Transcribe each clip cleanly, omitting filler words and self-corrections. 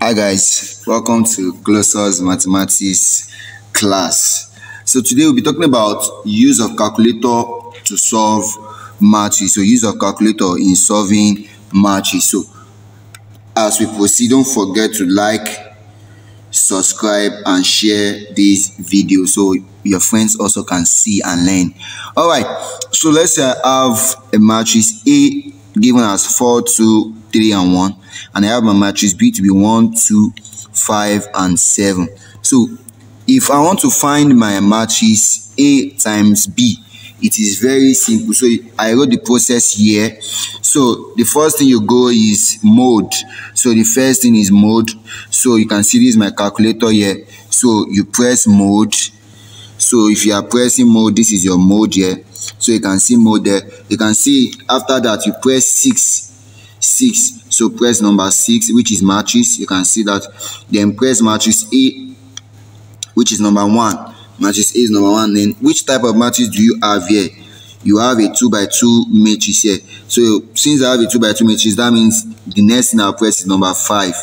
Hi guys, welcome to Closer's Mathematics class. So today we'll be talking about use of calculator to solve matches. So use of calculator in solving matches. So as we proceed, don't forget to like, subscribe and share this video so your friends also can see and learn. All right, so let's say I have a matrix A given as 4, 2, 3 and 1, and I have my matrix B to be 1, 2, 5 and 7. So if I want to find my matrix A times B, it is very simple. So I wrote the process here. So the first thing you go is mode. So the first thing is mode. So you can see this is my calculator here. So you press mode. So if you are pressing mode, this is your mode here. So you can see mode there. You can see after that you press 6. So press number 6, which is matrix. You can see that. Then press matrix A, which is number 1. Matrix A is number 1. Then which type of matrix do you have here? You have a 2 by 2 matrix here. So since I have a 2 by 2 matrix, that means the next thing I'll press is number 5.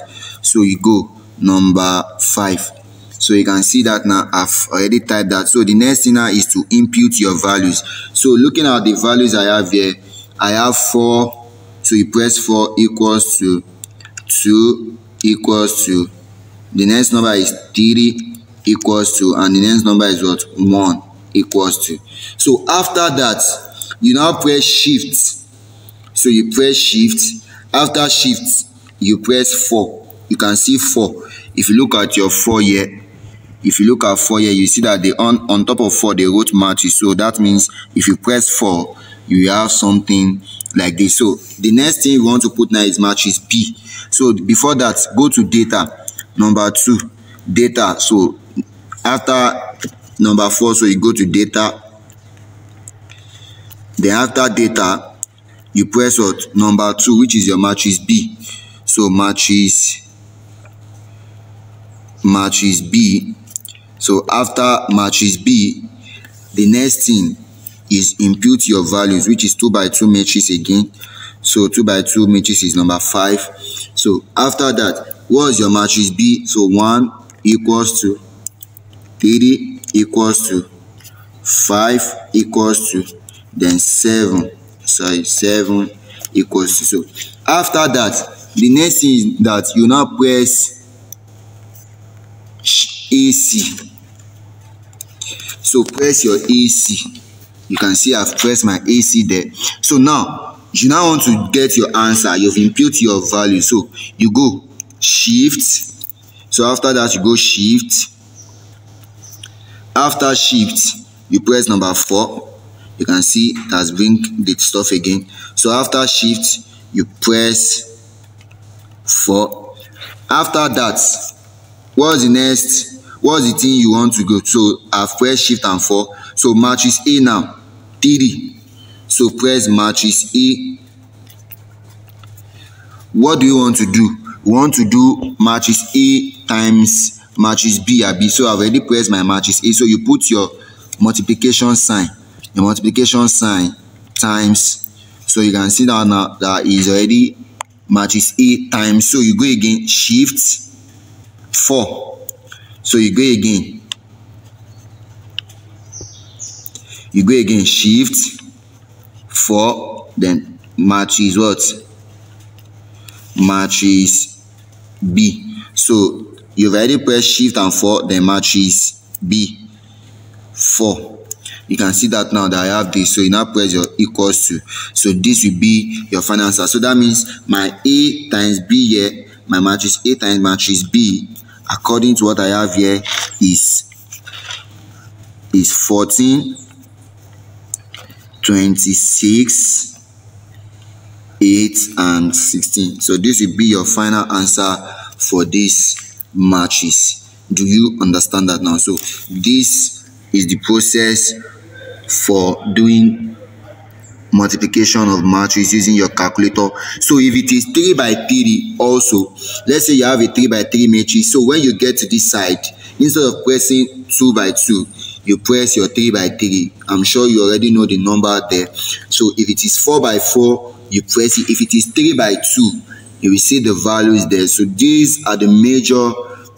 So you go number 5. So you can see that now I've already typed that. So the next thing now is to input your values. So looking at the values I have here, I have 4. So you press 4 equals to 2 equals to, the next number is 3 equals to, and the next number is what? 1 equals to. So after that, you now press shift. So you press shift. After shift, you press 4. You can see 4. If you look at your 4 here, if you look at 4 here, you see that they on top of 4 they wrote matrix. So that means if you press 4, you have something like this. So the next thing you want to put now is matrix B. So before that, go to data. Number 2, data. So after number 4, so you go to data. Then after data, you press what? Number 2, which is your matrix B. So matrix B. So after matrix B, the next thing is input your values, which is 2 by 2 matrix again. So 2 by 2 matrix is number 5. So after that, what is your matrix B? So 1 equals to 3 equals to 5 equals to, then 7 equals to. So after that, the next thing is that you now press AC. So press your AC. You can see I've pressed my AC there. So now you now want to get your answer. You've input your value. So you go shift. So after that, you go shift. After shift, you press number 4. You can see it has bring the stuff again. So after shift, you press 4. After that, what's the next? What's the thing you want to go? So I've pressed shift and 4. So matrix A now, 3. So press matrix A. What do you want to do? We want to do matrix A times matrix B. So I've already pressed my matrix A. So you put your multiplication sign. Your multiplication sign times. So you can see that now that is already matrix A times. So you go again, shift 4. So you go again. You go again, shift 4. Then matrix what? Matrix B. So you've already pressed shift and 4, then matrix B 4. You can see that now that I have this. So you now press your equals to. So this will be your final answer. So that means my A times B here, my matrix A times matrix B, according to what I have here, is 14, 26, 8 and 16. So this will be your final answer for this matrix. Do you understand that now? So this is the process for doing multiplication of matrix using your calculator. So if it is 3 by 3 also, let's say you have a 3 by 3 matrix. So when you get to this side, instead of pressing 2 by 2, you press your 3 by 3. I'm sure you already know the number there. So if it is 4 by 4, you press it. If it is 3 by 2, you will see the values there. So these are the major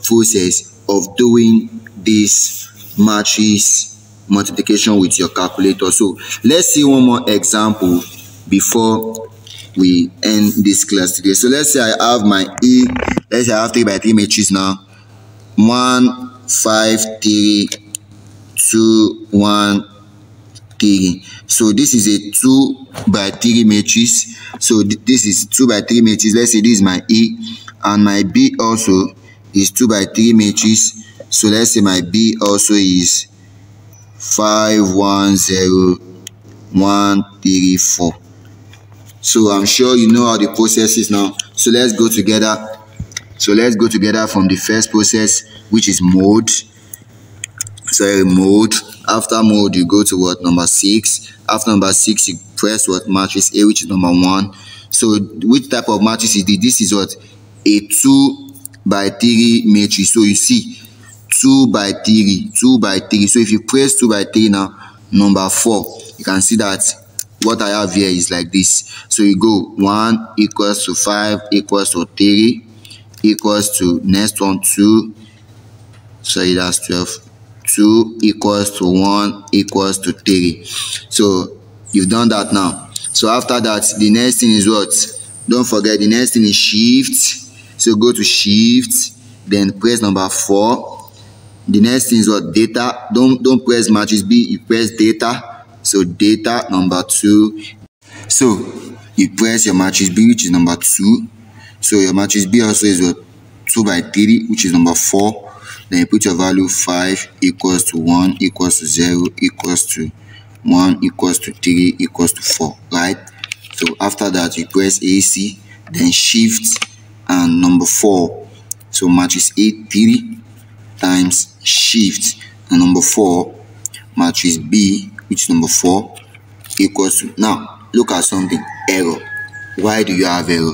process of doing this matrix multiplication with your calculator. So let's see one more example before we end this class today. So let's say I have my let's say I have 3 by 3 matrix now. 1 5 3 2 1 3. So this is a 2 by 3 matrix. So this is 2 by 3 matrix. Let's say this is my and my B also is 2 by 3 matrix. So let's say my B also is 5 1 0 1 3 4. So I'm sure you know how the process is now. So let's go together. So let's go together from the first process, which is mode. So mode. After mode, you go to what? Number 6. After number 6, you press what? Matrix A, which is number 1. So which type of matrix is this? This is what? A 2 by 3 matrix. So you see 2 by 3, 2 by 3. So if you press 2 by 3 now, number 4, you can see that what I have here is like this. So you go 1 equals to 5 equals to 3 equals to next one 2. Sorry, that's 12. 2 equals to 1 equals to 3. So you've done that now. So after that, the next thing is what? Don't forget, the next thing is shift. So go to shift, then press number 4. The next thing is what? Data. Don't press matrix B, you press data. So data number 2. So you press your matrix B, which is number 2. So your matrix B also is what? 2 by 3, which is number 4. Then you put your value 5 equals to 1 equals to 0 equals to 1 equals to 3 equals to 4, right? So after that, you press AC, then shift and number 4. So matrix A 3 times shift and number 4, matrix B, which is number 4, equals to. Now look at something. Error. Why do you have error?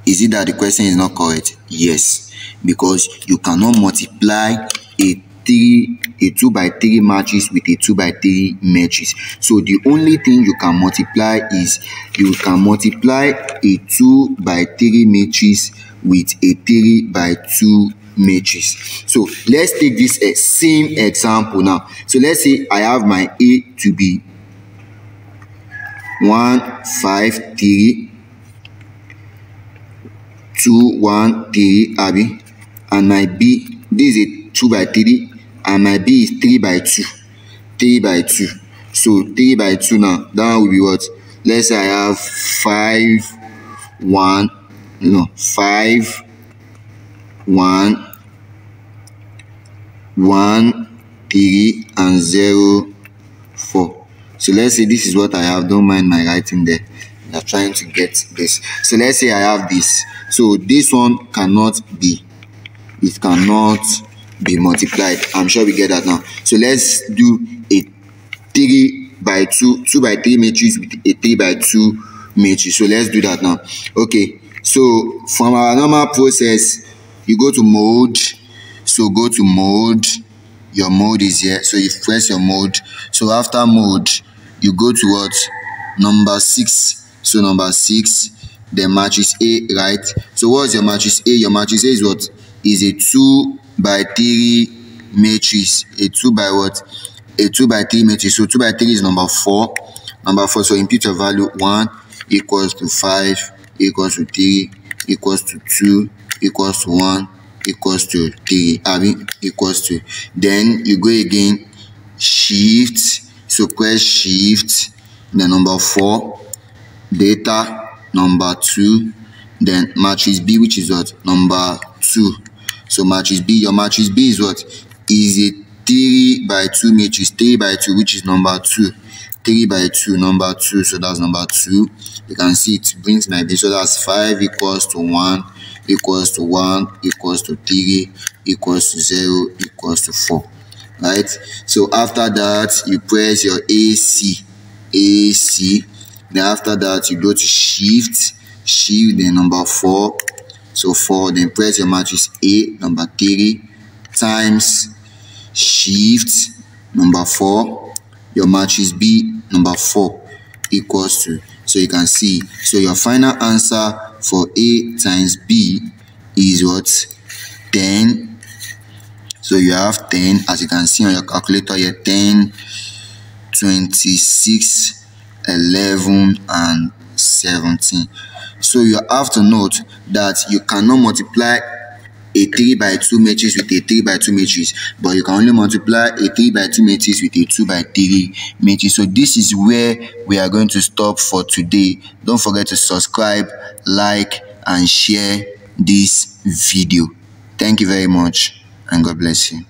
Is it that the question is not correct? Yes, because you cannot multiply a 2 by 3 matrix with a 2 by 3 matrix. So the only thing you can multiply is you can multiply a 2 by 3 matrix with a 3 by 2 matrix. So let's take this same example now. So let's say I have my A to be 1 5 3 2 1 3 Abby, and my B, this is a 2 by 3 and my B is 3 by 2. 3 by 2. So 3 by 2 now, that will be what? Let's say I have 5 1 5 1 1 3 and 0 4. So let's say this is what I have. Don't mind my writing there. I'm trying to get this. So let's say I have this. So this one cannot be multiplied. I'm sure we get that now. So let's do a 3 by 2 by 3 matrix with a 3 by 2 matrix. So let's do that now. Okay, so from our normal process, you go to mode. So go to mode. Your mode is here. So you press your mode. So after mode, you go to what? Number 6. So number 6, then matrix A, right? So what's your matrix A? Your matrix A is what? Is a 2 by 3 matrix. A 2 by what? A 2 by 3 matrix. So 2 by 3 is number 4. Number 4. So input your value 1 equals to 5 equals to 3 equals to 2 equals to 1 equals to 3. Equals to. Then you go again, shift. So press shift. Then number 4. Data number 2, then matrix B, which is what? Number 2. So matrix B, your matrix B is what? Is a 3 by 2 matrix. 3 by 2, which is number 2. 3 by 2, number 2. So that's number 2. You can see it brings my B. So that's 5 equals to 1 equals to 1 equals to 3 equals to 0 equals to 4. Right? So after that, you press your AC. Then after that, you go to shift, then number 4. So 4, then press your matrix A, number 3, times shift, number 4, your matrix B, number 4, equals to. So you can see. So your final answer for A times B is what? 10. So you have 10, as you can see on your calculator here, 10, 26, 11, and 17. So you have to note that you cannot multiply a 3 by 2 matrix with a 3 by 2 matrix, but you can only multiply a 3 by 2 matrix with a 2 by 3 matrix. So this is where we are going to stop for today. Don't forget to subscribe, like, and share this video. Thank you very much, and God bless you.